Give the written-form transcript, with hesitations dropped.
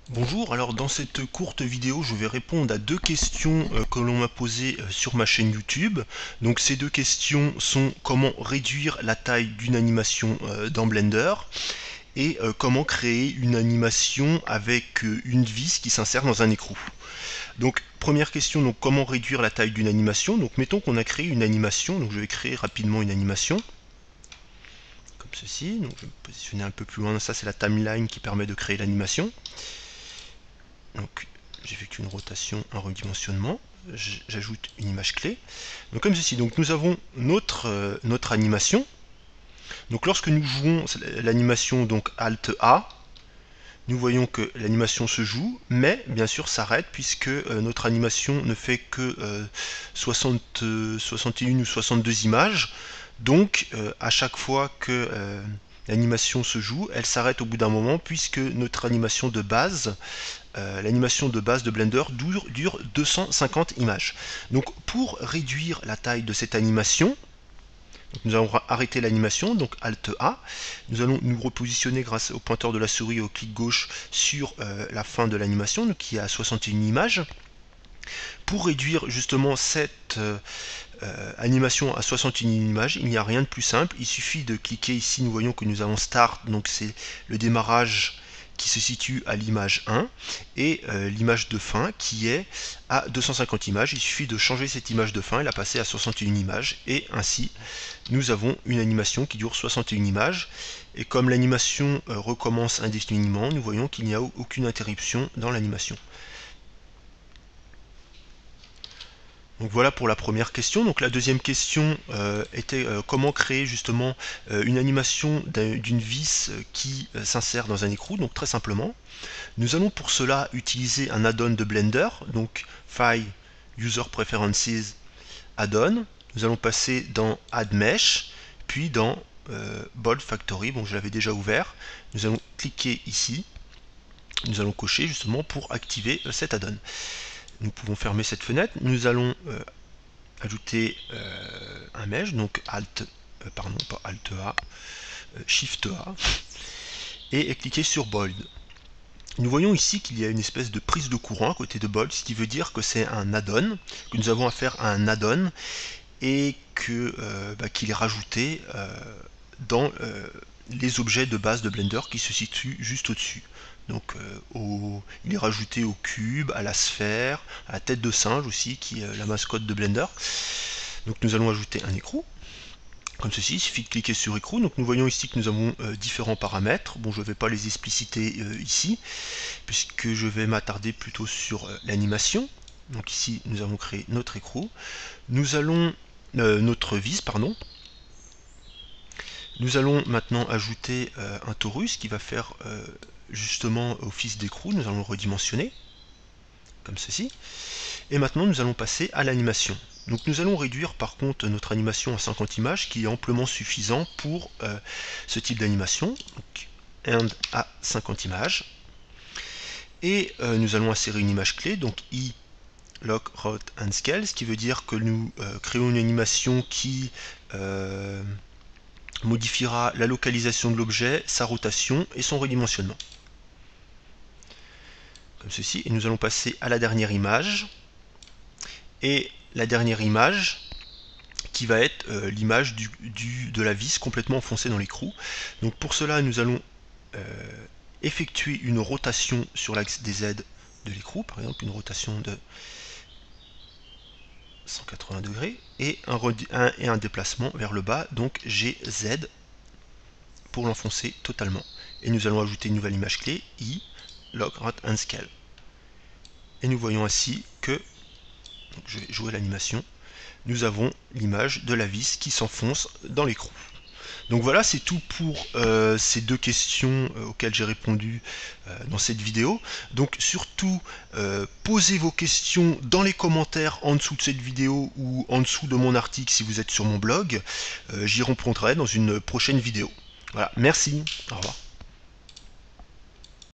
Bonjour, alors dans cette courte vidéo je vais répondre à deux questions que l'on m'a posées sur ma chaîne YouTube. Donc ces deux questions sont comment réduire la taille d'une animation dans Blender et comment créer une animation avec une vis qui s'insère dans un écrou. Donc première question, donc comment réduire la taille d'une animation. Donc mettons qu'on a créé une animation, donc je vais créer rapidement une animation comme ceci. Donc je vais me positionner un peu plus loin, ça c'est la timeline qui permet de créer l'animation. Donc j'effectue une rotation, un redimensionnement, j'ajoute une image clé. Donc comme ceci, donc nous avons notre animation. Donc lorsque nous jouons l'animation donc Alt A, nous voyons que l'animation se joue, mais bien sûr s'arrête puisque notre animation ne fait que 61 ou 62 images. Donc à chaque fois que l'animation se joue, elle s'arrête au bout d'un moment puisque notre animation de base l'animation de base de Blender dure 250 images. Donc pour réduire la taille de cette animation, nous allons arrêter l'animation, donc Alt A. Nous allons nous repositionner grâce au pointeur de la souris et au clic gauche sur la fin de l'animation, qui est à 61 images. Pour réduire justement cette animation à 61 images, il n'y a rien de plus simple. Il suffit de cliquer ici, nous voyons que nous avons Start, donc c'est le démarrage qui se situe à l'image 1 et l'image de fin qui est à 250 images. Il suffit de changer cette image de fin et la passer à 61 images et ainsi nous avons une animation qui dure 61 images et comme l'animation recommence indéfiniment, nous voyons qu'il n'y a aucune interruption dans l'animation. Donc voilà pour la première question. Donc la deuxième question était comment créer justement une animation d'une vis qui s'insère dans un écrou. Donc très simplement, nous allons pour cela utiliser un add-on de Blender, donc File, User Preferences, Add-on. Nous allons passer dans Add Mesh, puis dans Bold Factory. Bon, je l'avais déjà ouvert. Nous allons cliquer ici. Nous allons cocher justement pour activer cet add-on. Nous pouvons fermer cette fenêtre. Nous allons ajouter un mesh, donc Alt, pardon, pas Alt A, Shift A, et cliquer sur Bold. Nous voyons ici qu'il y a une espèce de prise de courant à côté de Bold, ce qui veut dire que c'est un add-on, que nous avons affaire à un add-on, et qu'il est rajouté dans les objets de base de Blender qui se situent juste au-dessus. Donc il est rajouté au cube, à la sphère, à la tête de singe aussi, qui est la mascotte de Blender. Donc nous allons ajouter un écrou, comme ceci, il suffit de cliquer sur écrou. Donc nous voyons ici que nous avons différents paramètres. Bon, je ne vais pas les expliciter ici, puisque je vais m'attarder plutôt sur l'animation. Donc ici, nous avons créé notre écrou. Nous allons, notre vis, pardon. Nous allons maintenant ajouter un torus qui va faire justement office d'écrou. Nous allons le redimensionner, comme ceci. Et maintenant, nous allons passer à l'animation. Donc nous allons réduire par contre notre animation à 50 images, qui est amplement suffisant pour ce type d'animation. End à 50 images. Et nous allons insérer une image clé, donc I, Lock, Route and Scale, ce qui veut dire que nous créons une animation qui modifiera la localisation de l'objet, sa rotation et son redimensionnement. Comme ceci. Et nous allons passer à la dernière image. Et la dernière image qui va être l'image de la vis complètement enfoncée dans l'écrou. Donc pour cela, nous allons effectuer une rotation sur l'axe des Z de l'écrou, par exemple une rotation de 180 degrés, et un déplacement vers le bas, donc GZ, pour l'enfoncer totalement. Et nous allons ajouter une nouvelle image clé, I, Lock, Route and Scale. Et nous voyons ainsi que, donc je vais jouer l'animation, nous avons l'image de la vis qui s'enfonce dans l'écrou. Donc voilà, c'est tout pour ces deux questions auxquelles j'ai répondu dans cette vidéo. Donc surtout, posez vos questions dans les commentaires en dessous de cette vidéo ou en dessous de mon article si vous êtes sur mon blog. J'y répondrai dans une prochaine vidéo. Voilà, merci, au revoir.